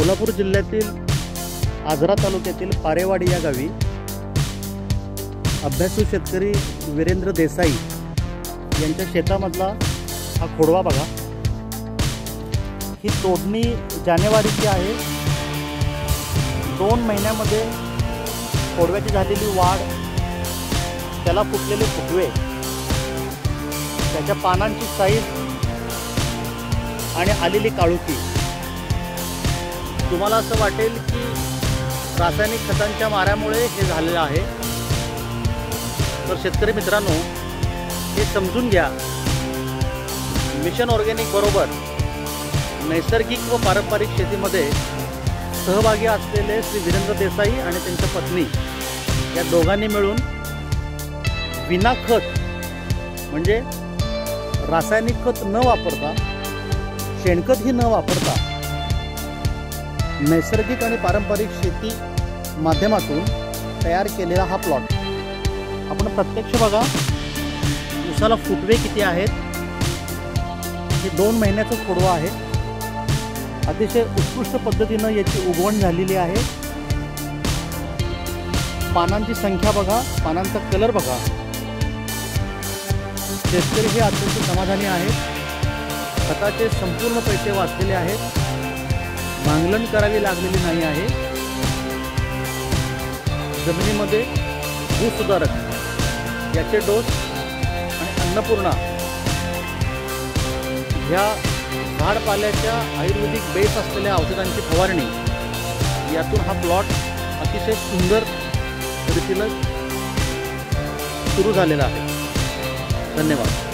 कोल्हापूर जिल्ह्यातील आजरा तालुक्यातील पारेवाडी या गावी अभ्यासू शेतकरी वीरेंद्र देसाई यांच्या शेतामधला हा खोडवा बघा। ही तोडणी जानेवारीची आहे। 2 महिन्यामध्ये खोडव्याची झालेली वाढ, त्याला फुटलेले फुटवे, त्याच्या पानांची साईज आणि आलेली काळुकी, तुम्हाला असं वाटेल की रासायनिक खतांच्या माऱ्यामुळे हे झालेलं आहे। तर शेतकरी मित्रांनो, हे समजून घ्या, मिशन ऑर्गॅनिक बरोबर नैसर्गिक व पारंपरिक शेतीमध्ये सहभागी असलेले श्री वीरेंद्र देसाई आणि त्यांच्या पत्नी या दोघांनी मिळून विना खत म्हणजे रासायनिक खत न वापरता, शेणखत ही न वापरता नैसर्गिक आणि पारंपरिक शेती माध्यमातून तयार केलेला हा प्लॉट आपण प्रत्यक्ष बघा। उसाला फुटवे किती आहेत, हे 2 महिन्याचा खोडवा आहे। अतिशय उत्कृष्ट पद्धतीने याची उगवण झालेली आहे। पानांची संख्या बघा, पानांचा कलर बघा। शेतकरी हे अत्यंत समाधानी आहेत। खताचे संपूर्ण पैसे वाचलेले आहेत, भांगलन करावी लागलेली नाही आहे। जमिनीमध्ये भूसुधारक याचे डोस आणि अन्नपूर्णा ह्या झाडपाल्याच्या आयुर्वेदिक बेस असलेल्या औषधांची फवारणी यातून हा प्लॉट अतिशय सुंदर रीतीने सुरू झालेला आहे। धन्यवाद।